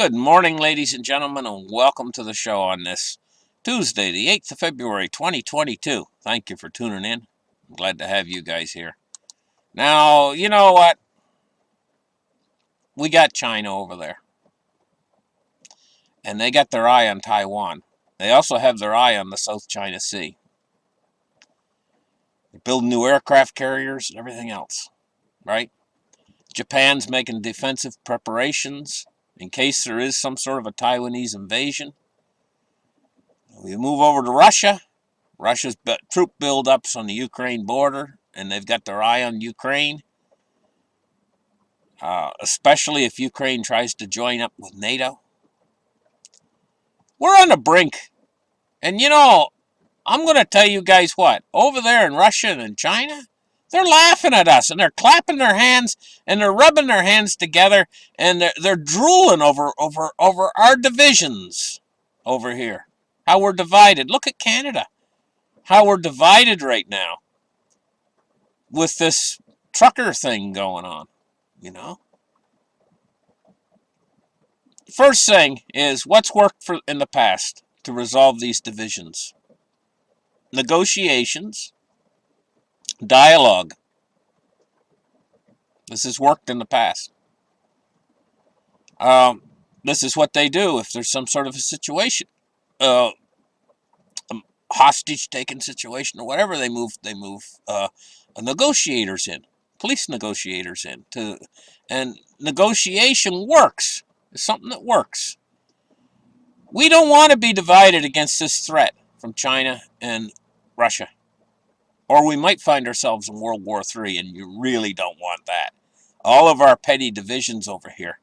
Good morning, ladies and gentlemen, and welcome to the show on this Tuesday, the 8th of February, 2022. Thank you for tuning in. I'm glad to have you guys here. Now, you know what? We got China over there, and they got their eye on Taiwan. They also have their eye on the South China Sea. They're building new aircraft carriers and everything else, right? Japan's making defensive preparations in case there is some sort of a Taiwanese invasion. We move over to Russia. Russia's troop buildups on the Ukraine border, and they've got their eye on Ukraine, especially if Ukraine tries to join up with NATO. We're on the brink. And you know, I'm going to tell you guys what, over there in Russia and in China, they're laughing at us, and they're clapping their hands, and they're rubbing their hands together, and they're drooling over our divisions over here. How we're divided. Look at Canada. How we're divided right now with this trucker thing going on, you know. First thing is, what's worked in the past to resolve these divisions? Negotiations, dialogue. This has worked in the past. This is what they do if there's some sort of a situation. Hostage-taking situation or whatever, they move negotiators in, police negotiators in, and negotiation works. It's something that works. We don't want to be divided against this threat from China and Russia, or we might find ourselves in World War III, and you really don't want that. All of our petty divisions over here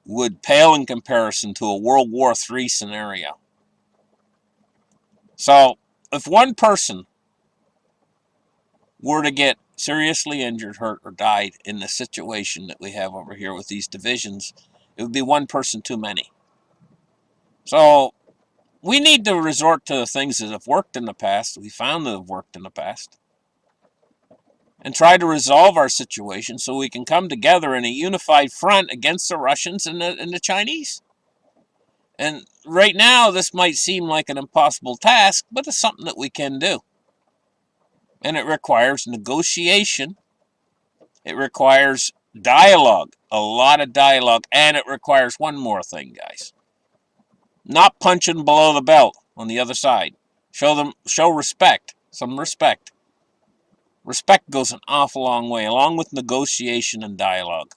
would pale in comparison to a World War III scenario. So, if one person were to get seriously injured, hurt, or died in the situation that we have over here with these divisions, it would be one person too many. So, we need to resort to the things that have worked in the past, we found that have worked in the past, and try to resolve our situation so we can come together in a unified front against the Russians and the Chinese. And right now, this might seem like an impossible task, but it's something that we can do. And it requires negotiation. It requires dialogue, a lot of dialogue. And it requires one more thing, guys. Not punching below the belt on the other side. Show respect, some respect. Respect goes an awful long way, along with negotiation and dialogue.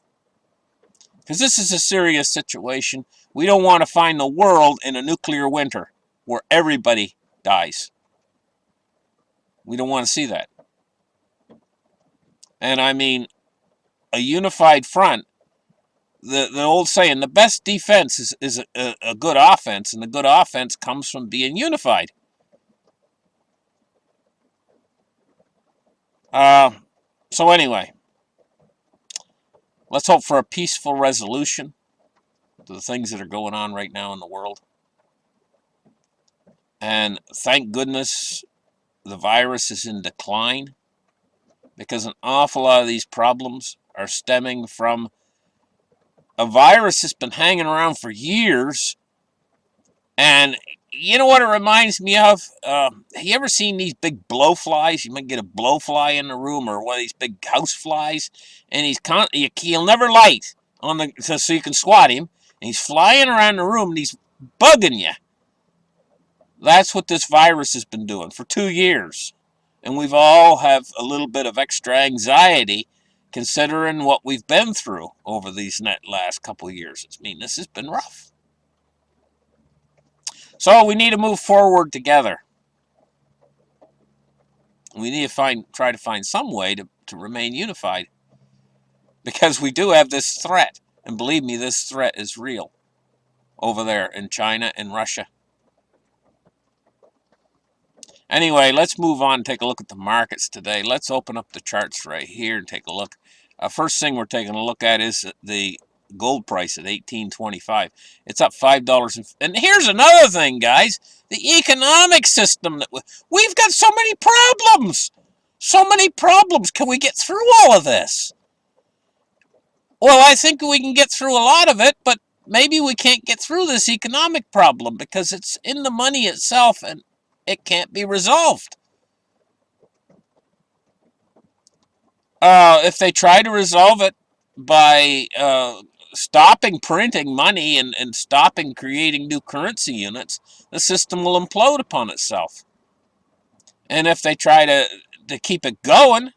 Because this is a serious situation. We don't want to find the world in a nuclear winter where everybody dies. We don't want to see that. And I mean, a unified front, the old saying, the best defense is a good offense, and the good offense comes from being unified. So anyway, let's hope for a peaceful resolution to the things that are going on right now in the world. And thank goodness the virus is in decline, because an awful lot of these problems are stemming from a virus that's been hanging around for years. And you know what it reminds me of? You ever seen these big blowflies? You might get a blowfly in the room, or one of these big house flies, and he'll never light on so you can swat him. And he's flying around the room, and he's bugging you. That's what this virus has been doing for 2 years. And we've all have a little bit of extra anxiety considering what we've been through over these last couple of years. I mean, this has been rough. So we need to move forward together. We need to try to find some way to remain unified. Because we do have this threat. And believe me, this threat is real over there in China and Russia. Anyway, let's move on and take a look at the markets today. Let's open up the charts right here and take a look. First thing we're taking a look at is the gold price at $18.25. It's up $5. And here's another thing, guys. The economic system that we've got so many problems. So many problems. Can we get through all of this? Well, I think we can get through a lot of it, but maybe we can't get through this economic problem because it's in the money itself and it can't be resolved. If they try to resolve it by stopping printing money and stopping creating new currency units, the system will implode upon itself. And if they try to keep it going,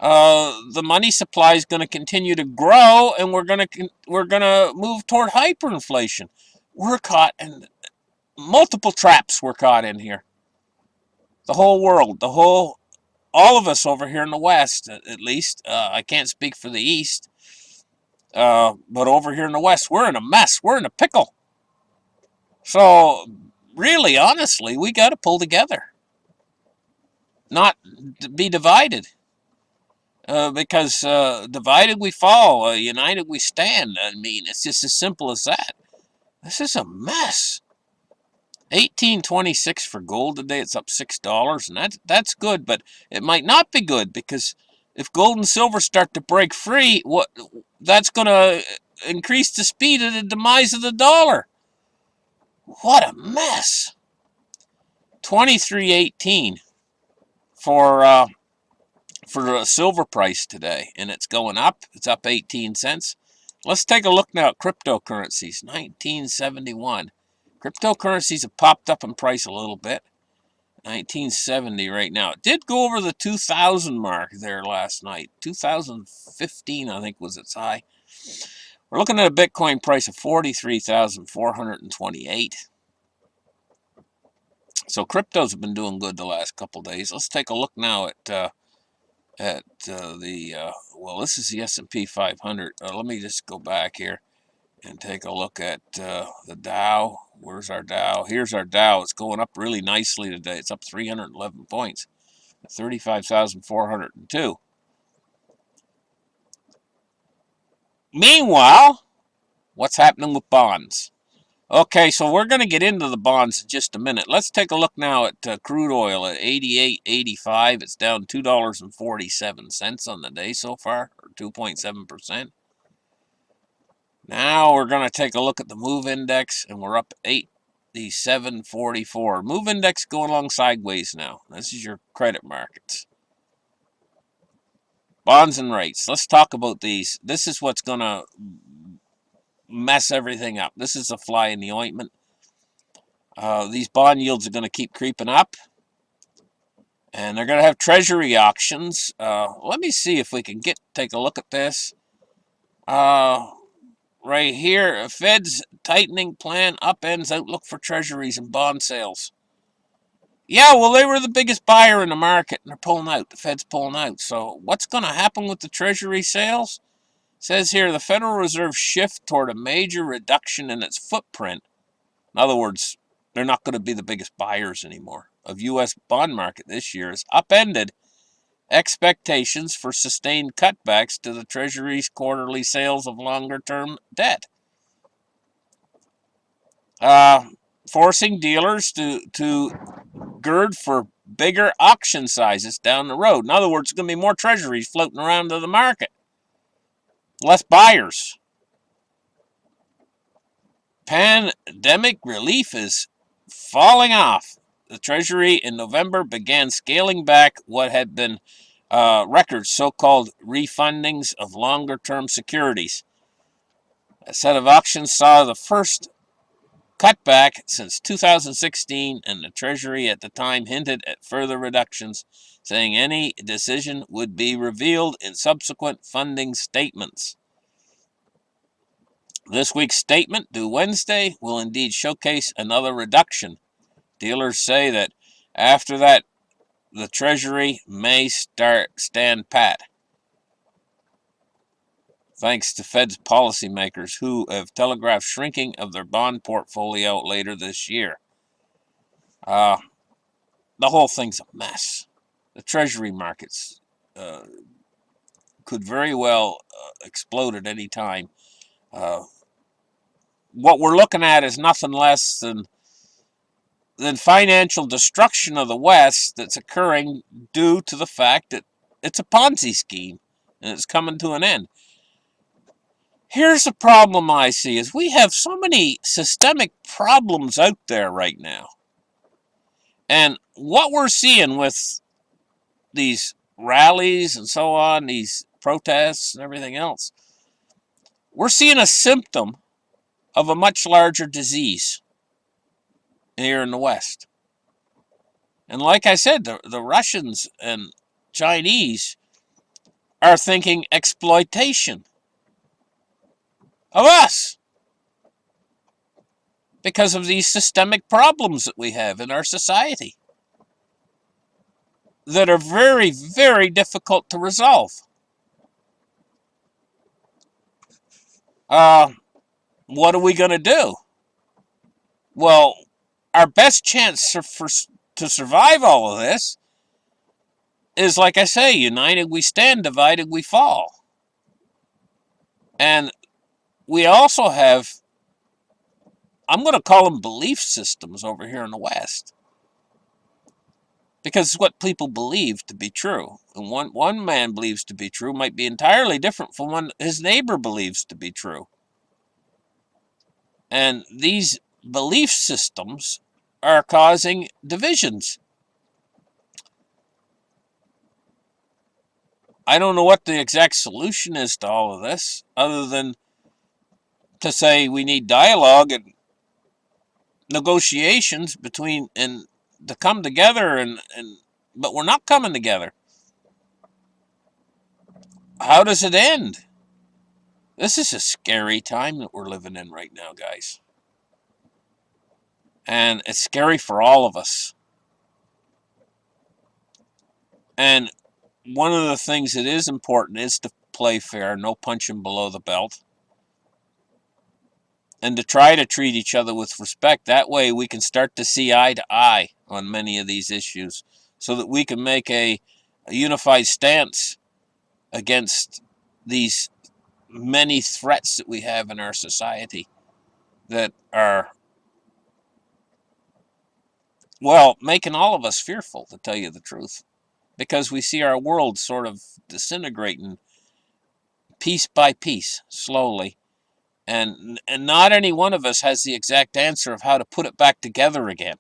the money supply is going to continue to grow, and we're going to move toward hyperinflation. We're caught in multiple traps. We're caught in here. The whole world, all of us over here in the West, at least. I can't speak for the East, but over here in the West, we're in a mess. We're in a pickle. So, really, honestly, we got to pull together, not be divided. Because divided we fall, united we stand. I mean, it's just as simple as that. This is a mess. 18.26 for gold today. It's up $6, and that's good, but it might not be good because if gold and silver start to break free, that's going to increase the speed of the demise of the dollar. What a mess. 23.18 for the silver price today, and it's going up. It's up 18 cents. Let's take a look now at cryptocurrencies. 1971. Cryptocurrencies have popped up in price a little bit. 1970 right now. It did go over the 2,000 mark there last night. 2015, I think, was its high. We're looking at a Bitcoin price of 43,428. So cryptos have been doing good the last couple days. Let's take a look now at well, this is the S&P 500. Let me just go back here and take a look at the Dow. Where's our Dow? Here's our Dow. It's going up really nicely today. It's up 311 points, 35,402. Meanwhile, what's happening with bonds? Okay, so we're going to get into the bonds in just a minute. Let's take a look now at crude oil at 88.85. It's down $2.47 on the day so far, or 2.7%. Now we're going to take a look at the MOVE index, and we're up 87.44. MOVE index going along sideways now. This is your credit markets. Bonds and rates. Let's talk about these. This is what's going to mess everything up. This is a fly in the ointment. These bond yields are going to keep creeping up, and they're going to have treasury auctions. Let me see if we can take a look at this. Right here, Fed's tightening plan upends outlook for treasuries and bond sales. Yeah, well, they were the biggest buyer in the market, and they're pulling out. The Fed's pulling out. So what's going to happen with the treasury sales? It says here, the Federal Reserve shift toward a major reduction in its footprint. In other words, they're not going to be the biggest buyers anymore of U.S. bond market this year, has upended expectations for sustained cutbacks to the Treasury's quarterly sales of longer-term debt. Forcing dealers to gird for bigger auction sizes down the road. In other words, there's going to be more treasuries floating around to the market. Less buyers. Pandemic relief is falling off. The Treasury in November began scaling back what had been record so-called refundings of longer-term securities. A set of auctions saw the first cutback since 2016, and the Treasury at the time hinted at further reductions, saying any decision would be revealed in subsequent funding statements. This week's statement, due Wednesday, will indeed showcase another reduction. Dealers say that after that, the Treasury may stand pat, thanks to Fed's policymakers who have telegraphed shrinking of their bond portfolio later this year. The whole thing's a mess. The Treasury markets could very well explode at any time. What we're looking at is nothing less than financial destruction of the West that's occurring due to the fact that it's a Ponzi scheme and it's coming to an end. Here's the problem I see is we have so many systemic problems out there right now. And what we're seeing with these rallies and so on, these protests and everything else, we're seeing a symptom of a much larger disease here in the West. And like I said, the Russians and Chinese are thinking exploitation of us because of these systemic problems that we have in our society that are very, very difficult to resolve. What are we going to do? Well, our best chance to survive all of this is, like I say, united we stand, divided we fall. And we also have, I'm going to call them belief systems over here in the West. Because it's what people believe to be true. And one man believes to be true might be entirely different from what his neighbor believes to be true. And these belief systems are causing divisions. I don't know what the exact solution is to all of this, other than to say we need dialogue and negotiations between and to come together but we're not coming together. How does it end? This is a scary time that we're living in right now, guys. And it's scary for all of us. And one of the things that is important is to play fair, no punching below the belt. And to try to treat each other with respect. That way we can start to see eye to eye on many of these issues so that we can make a unified stance against these many threats that we have in our society that are, well, making all of us fearful, to tell you the truth, because we see our world sort of disintegrating piece by piece, slowly, and not any one of us has the exact answer of how to put it back together again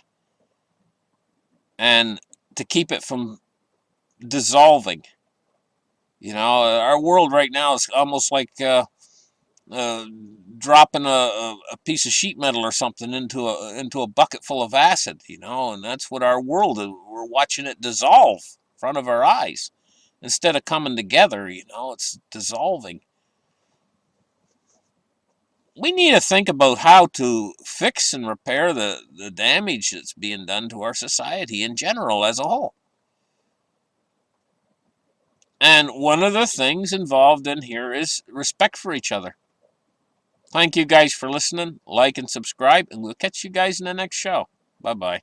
and to keep it from dissolving. You know, our world right now is almost like dropping a piece of sheet metal or something into a bucket full of acid, you know, and that's what our world is. We're watching it dissolve in front of our eyes. Instead of coming together, you know, it's dissolving. We need to think about how to fix and repair the damage that's being done to our society in general as a whole. And one of the things involved in here is respect for each other. Thank you guys for listening. Like and subscribe, and we'll catch you guys in the next show. Bye-bye.